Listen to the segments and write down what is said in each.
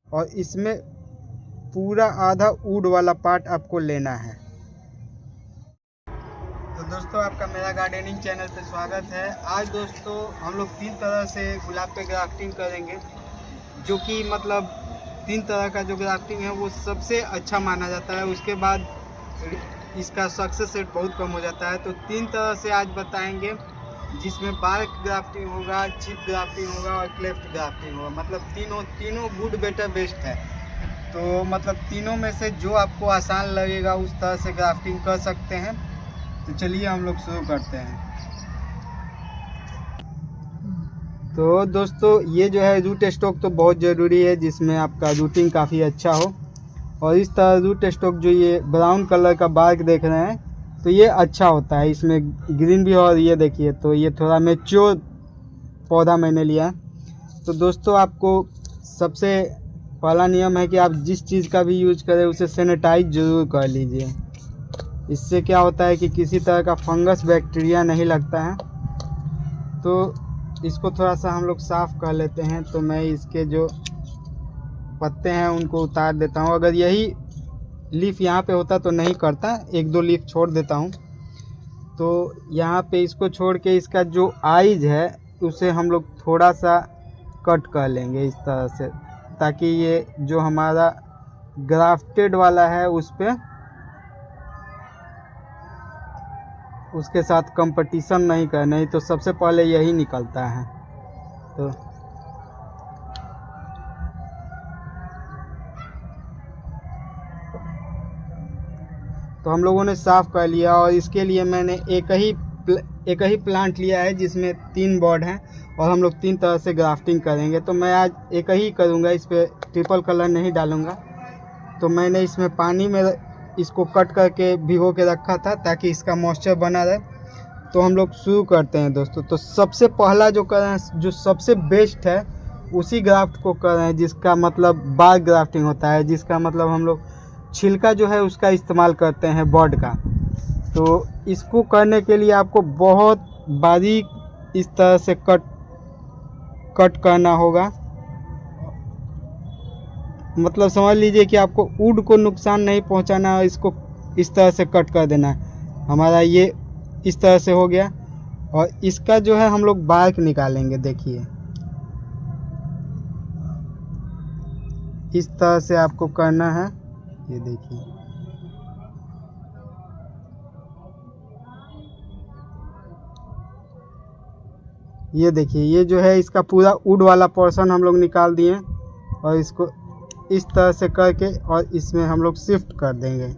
और इसमें पूरा आधा वुड वाला पार्ट आपको लेना है। तो दोस्तों आपका मेरा गार्डनिंग चैनल पे स्वागत है। आज दोस्तों हम लोग 3 तरह से गुलाब पे ग्राफ्टिंग करेंगे, जो कि मतलब 3 तरह का जो ग्राफ्टिंग है वो सबसे अच्छा माना जाता है। उसके बाद इसका सक्सेस रेट बहुत कम हो जाता है। तो 3 तरह से आज बताएंगे, जिसमें बार्क ग्राफ्टिंग होगा, चिप ग्राफ्टिंग होगा और क्लेफ्ट ग्राफ्टिंग होगा। मतलब तीनों गुड बेटर बेस्ट है। तो मतलब तीनों में से जो आपको आसान लगेगा उस तरह से ग्राफ्टिंग कर सकते हैं। तो चलिए हम लोग शुरू करते हैं। तो दोस्तों ये जो है रूट स्टॉक तो बहुत ज़रूरी है, जिसमें आपका रूटिंग काफ़ी अच्छा हो। और इस तरह रूट स्टॉक जो ये ब्राउन कलर का बार्क देख रहे हैं, तो ये अच्छा होता है। इसमें ग्रीन भी, और ये देखिए तो ये थोड़ा मैच्योर पौधा मैंने लिया। तो दोस्तों आपको सबसे पहला नियम है कि आप जिस चीज़ का भी यूज करें उसे सैनिटाइज ज़रूर कर लीजिए। इससे क्या होता है कि किसी तरह का फंगस बैक्टीरिया नहीं लगता है। तो इसको थोड़ा सा हम लोग साफ़ कर लेते हैं। तो मैं इसके जो पत्ते हैं उनको उतार देता हूँ। अगर यही लीफ यहाँ पे होता तो नहीं करता, 1-2 लीफ छोड़ देता हूँ। तो यहाँ पे इसको छोड़ के इसका जो आइज है उसे हम लोग थोड़ा सा कट कर लेंगे इस तरह से, ताकि ये जो हमारा ग्राफ्टेड वाला है उस पर उसके साथ कंपटीशन नहीं कर, नहीं तो सबसे पहले यही निकलता है। तो हम लोगों ने साफ़ कर लिया। और इसके लिए मैंने एक ही प्लांट लिया है जिसमें 3 बॉड हैं, और हम लोग 3 तरह से ग्राफ्टिंग करेंगे। तो मैं आज एक ही करूँगा, इस पर ट्रिपल कलर नहीं डालूँगा। तो मैंने इसमें पानी में इसको कट करके भिगो के रखा था ताकि इसका मॉइस्चर बना रहे। तो हम लोग शुरू करते हैं दोस्तों। तो सबसे पहला जो कर रहे हैं, जो सबसे बेस्ट है उसी ग्राफ्ट को कर रहे हैं, जिसका मतलब बार्क ग्राफ्टिंग होता है, जिसका मतलब हम लोग छिलका जो है उसका इस्तेमाल करते हैं बॉड का। तो इसको करने के लिए आपको बहुत बारीक इस तरह से कट करना होगा। मतलब समझ लीजिए कि आपको वुड को नुकसान नहीं पहुंचाना है, इसको इस तरह से कट कर देना है। हमारा ये इस तरह से हो गया। और इसका जो है हम लोग बार्क निकालेंगे। देखिए इस तरह से आपको करना है। ये देखिए ये देखिए, ये जो है इसका पूरा वुड वाला पोर्शन हम लोग निकाल दिए। और इसको इस तरह से करके और इसमें हम लोग शिफ्ट कर देंगे।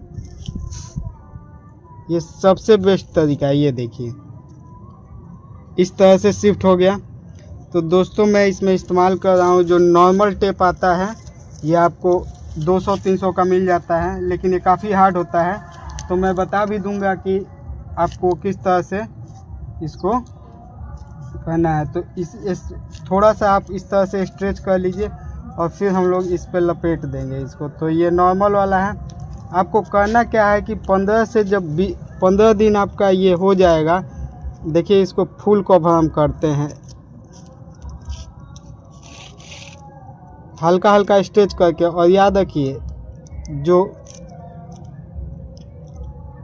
ये सबसे बेस्ट तरीका है। ये देखिए इस तरह से शिफ्ट हो गया। तो दोस्तों मैं इसमें इस्तेमाल कर रहा हूँ जो नॉर्मल टेप आता है। ये आपको 200-300 का मिल जाता है, लेकिन ये काफ़ी हार्ड होता है। तो मैं बता भी दूंगा कि आपको किस तरह से इसको करना है। तो इस थोड़ा सा आप इस तरह से स्ट्रेच कर लीजिए और फिर हम लोग इस पर लपेट देंगे इसको। तो ये नॉर्मल वाला है। आपको करना क्या है कि 15 दिन आपका ये हो जाएगा। देखिए इसको फुल कवर हम करते हैं, हल्का हल्का स्ट्रेच करके। और याद रखिए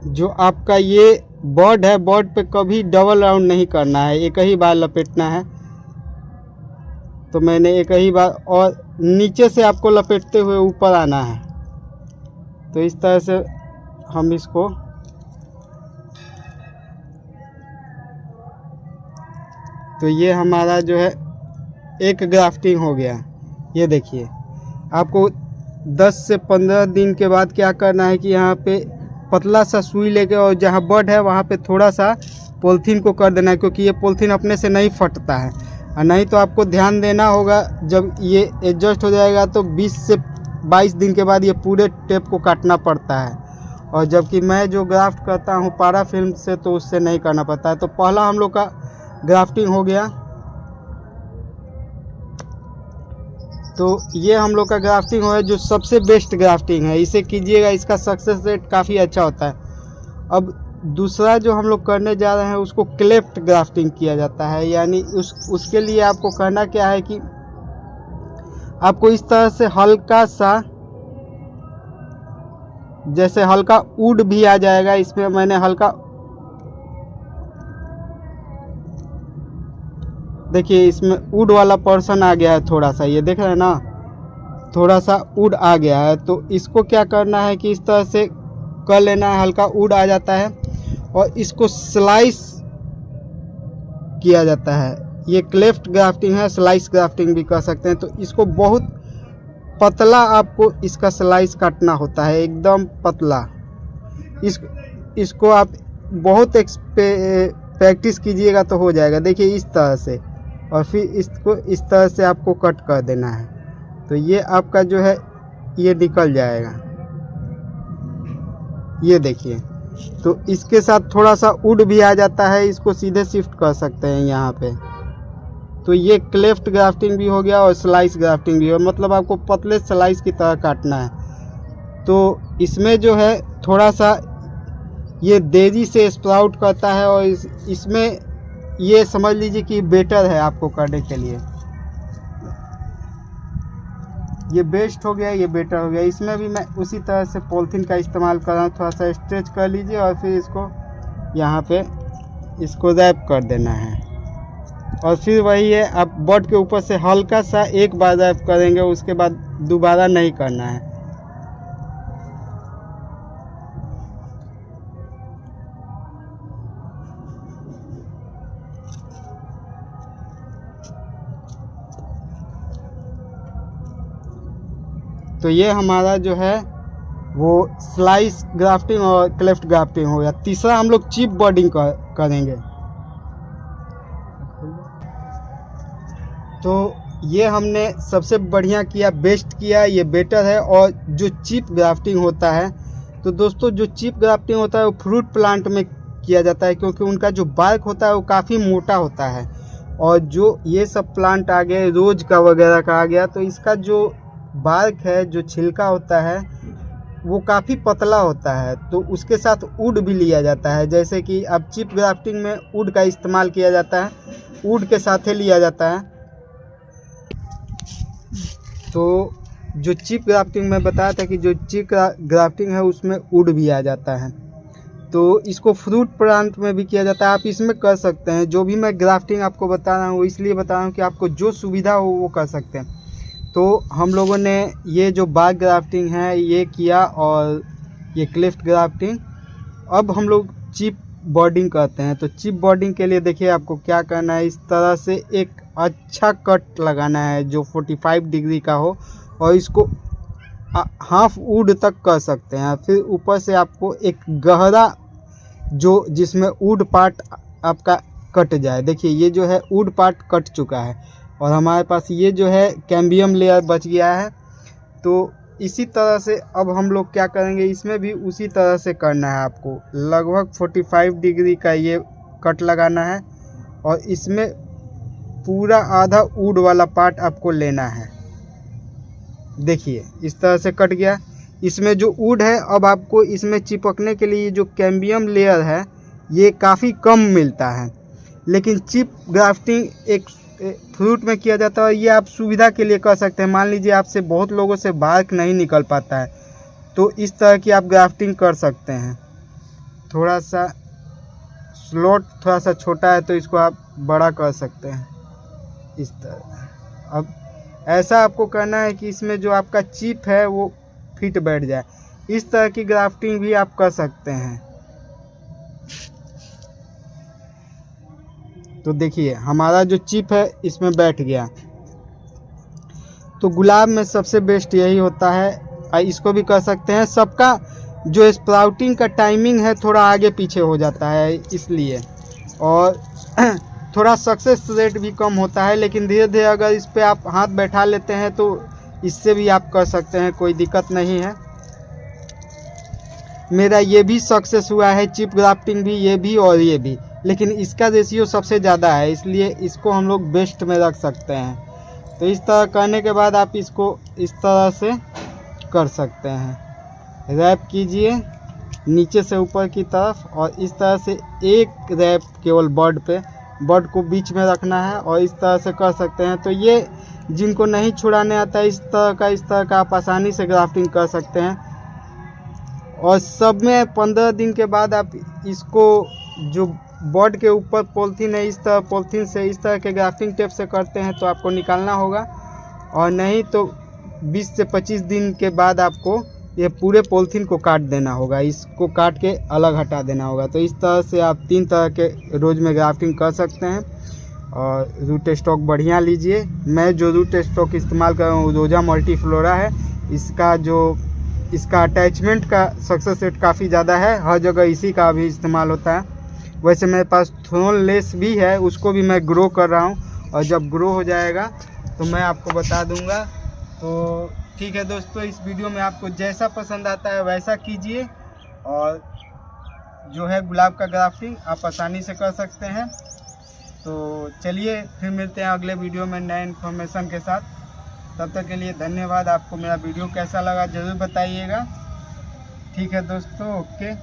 जो आपका ये बॉड है, बॉड पे कभी डबल राउंड नहीं करना है, एक ही बार लपेटना है। तो मैंने एक ही बार, और नीचे से आपको लपेटते हुए ऊपर आना है। तो इस तरह से हम इसको तो ये हमारा जो है एक ग्राफ्टिंग हो गया। ये देखिए आपको 10 से 15 दिन के बाद क्या करना है कि यहाँ पे पतला सा सुई लेके, और जहाँ बड है वहाँ पे थोड़ा सा पॉलीथीन को कर देना है, क्योंकि ये पॉलीथीन अपने से नहीं फटता है। और नहीं तो आपको ध्यान देना होगा, जब ये एडजस्ट हो जाएगा तो 20 से 22 दिन के बाद ये पूरे टेप को काटना पड़ता है। और जबकि मैं जो ग्राफ्ट करता हूँ पारा फिल्म से, तो उससे नहीं करना पड़ता है। तो पहला हम लोग का ग्राफ्टिंग हो गया। तो ये हम लोग का ग्राफ्टिंग है जो सबसे बेस्ट ग्राफ्टिंग है, इसे कीजिएगा, इसका सक्सेस रेट काफ़ी अच्छा होता है। अब दूसरा जो हम लोग करने जा रहे हैं उसको क्लेफ्ट ग्राफ्टिंग किया जाता है। यानी उसके लिए आपको करना क्या है कि आपको इस तरह से हल्का सा जैसे हल्का वुड भी आ जाएगा। इसमें मैंने हल्का, देखिए इसमें वुड वाला पोर्शन आ गया है थोड़ा सा, ये देख रहे हैं ना, थोड़ा सा वुड आ गया है। तो इसको क्या करना है कि इस तरह से कर लेना है, हल्का वुड आ जाता है और इसको स्लाइस किया जाता है। ये क्लेफ्ट ग्राफ्टिंग है, स्लाइस ग्राफ्टिंग भी कर सकते हैं। तो इसको बहुत पतला आपको इसका स्लाइस काटना होता है, एकदम पतला। इसको आप बहुत प्रैक्टिस कीजिएगा तो हो जाएगा। देखिए इस तरह से, और फिर इसको इस तरह से आपको कट कर देना है। तो ये आपका जो है ये निकल जाएगा, ये देखिए। तो इसके साथ थोड़ा सा वुड भी आ जाता है, इसको सीधे शिफ्ट कर सकते हैं यहाँ पे। तो ये क्लेफ्ट ग्राफ्टिंग भी हो गया और स्लाइस ग्राफ्टिंग भी हो, मतलब आपको पतले स्लाइस की तरह काटना है। तो इसमें जो है थोड़ा सा ये तेजी से स्प्राउट करता है और इसमें ये समझ लीजिए कि बेटर है आपको करने के लिए। ये बेस्ट हो गया, ये बेटर हो गया। इसमें भी मैं उसी तरह से पॉलीथीन का इस्तेमाल कर रहा हूँ। थोड़ा सा स्ट्रेच कर लीजिए और फिर इसको यहाँ पे इसको रैप कर देना है। और फिर वही है, आप बॉड के ऊपर से हल्का सा एक बार रैप करेंगे, उसके बाद दोबारा नहीं करना है। तो ये हमारा जो है वो स्लाइस ग्राफ्टिंग और क्लेफ्ट ग्राफ्टिंग हो गया। तीसरा हम लोग चिप बॉडिंग करेंगे। तो ये हमने सबसे बढ़िया किया, बेस्ट किया, ये बेटर है। और जो चिप ग्राफ्टिंग होता है, तो दोस्तों जो चिप ग्राफ्टिंग होता है वो फ्रूट प्लांट में किया जाता है, क्योंकि उनका जो बार्क होता है वो काफ़ी मोटा होता है। और जो ये सब प्लांट आ गए, रोज का वगैरह का आ गया, तो इसका जो बार्क है, जो छिलका होता है, वो काफ़ी पतला होता है। तो उसके साथ वुड भी लिया जाता है। जैसे कि अब चिप ग्राफ्टिंग में वुड का इस्तेमाल किया जाता है, वुड के साथ ही लिया जाता है। तो जो चिप ग्राफ्टिंग में बताया था कि जो चिप ग्राफ्टिंग है उसमें वुड भी आ जाता है। तो इसको फ्रूट प्लांट में भी किया जाता है, आप इसमें कर सकते हैं। जो भी मैं ग्राफ्टिंग आपको बता रहा हूँ इसलिए बता रहा हूँ कि आपको जो सुविधा हो वो कर सकते हैं। तो हम लोगों ने ये जो बार्क ग्राफ्टिंग है ये किया और ये क्लेफ्ट ग्राफ्टिंग। अब हम लोग चिप बॉर्डिंग करते हैं। तो चिप बॉर्डिंग के लिए देखिए आपको क्या करना है, इस तरह से एक अच्छा कट लगाना है जो 45 डिग्री का हो, और इसको हाफ वुड तक कर सकते हैं। फिर ऊपर से आपको एक गहरा जो जिसमें वुड पार्ट आपका कट जाए। देखिए ये जो है वुड पार्ट कट चुका है और हमारे पास ये जो है कैम्बियम लेयर बच गया है। तो इसी तरह से अब हम लोग क्या करेंगे, इसमें भी उसी तरह से करना है। आपको लगभग 45 डिग्री का ये कट लगाना है और इसमें पूरा आधा वुड वाला पार्ट आपको लेना है। देखिए इस तरह से कट गया। इसमें जो वुड है, अब आपको इसमें चिपकने के लिए जो कैम्बियम लेयर है ये काफ़ी कम मिलता है। लेकिन चिप ग्राफ्टिंग एक फ्रूट में किया जाता है, ये आप सुविधा के लिए कर सकते हैं। मान लीजिए आपसे बहुत लोगों से बार्क नहीं निकल पाता है, तो इस तरह की आप ग्राफ्टिंग कर सकते हैं। थोड़ा सा स्लॉट थोड़ा सा छोटा है तो इसको आप बड़ा कर सकते हैं इस तरह। अब ऐसा आपको करना है कि इसमें जो आपका चिप है वो फिट बैठ जाए। इस तरह की ग्राफ्टिंग भी आप कर सकते हैं। तो देखिए हमारा जो चिप है इसमें बैठ गया। तो गुलाब में सबसे बेस्ट यही होता है। इसको भी कर सकते हैं। सबका जो स्प्राउटिंग का टाइमिंग है थोड़ा आगे पीछे हो जाता है इसलिए, और थोड़ा सक्सेस रेट भी कम होता है। लेकिन धीरे धीरे अगर इस पर आप हाथ बैठा लेते हैं तो इससे भी आप कर सकते हैं, कोई दिक्कत नहीं है। मेरा ये भी सक्सेस हुआ है, चिप ग्राफ्टिंग भी, ये भी और ये भी। लेकिन इसका रेशियो सबसे ज़्यादा है, इसलिए इसको हम लोग बेस्ट में रख सकते हैं। तो इस तरह करने के बाद आप इसको इस तरह से कर सकते हैं। रैप कीजिए नीचे से ऊपर की तरफ और इस तरह से एक रैप केवल बर्ड को बीच में रखना है और इस तरह से कर सकते हैं। तो ये जिनको नहीं छुड़ाने आता इस तरह का आप आसानी से ग्राफ्टिंग कर सकते हैं। और सब में 15 दिन के बाद आप इसको जो बोर्ड के ऊपर पॉलीथीन है, इस तरह पॉलीथीन से इस तरह के ग्राफ्टिंग टेप से करते हैं तो आपको निकालना होगा, और नहीं तो 20 से 25 दिन के बाद आपको ये पूरे पॉलीथीन को काट देना होगा, इसको काट के अलग हटा देना होगा। तो इस तरह से आप 3 तरह के रोज में ग्राफ्टिंग कर सकते हैं। और रूट स्टॉक बढ़िया लीजिए। मैं जो रूट स्टॉक इस्तेमाल कर रहा हूँ रोजा मल्टीफ्लोरा है। इसका अटैचमेंट का सक्सेस रेट काफ़ी ज़्यादा है, हर जगह इसी का भी इस्तेमाल होता है। वैसे मेरे पास थ्रोन लेस भी है, उसको भी मैं ग्रो कर रहा हूँ, और जब ग्रो हो जाएगा तो मैं आपको बता दूंगा। तो ठीक है दोस्तों, इस वीडियो में आपको जैसा पसंद आता है वैसा कीजिए, और जो है गुलाब का ग्राफ्टिंग आप आसानी से कर सकते हैं। तो चलिए फिर मिलते हैं अगले वीडियो में नए इन्फॉर्मेशन के साथ। तब तक के लिए धन्यवाद। आपको मेरा वीडियो कैसा लगा ज़रूर बताइएगा। ठीक है दोस्तों, ओके।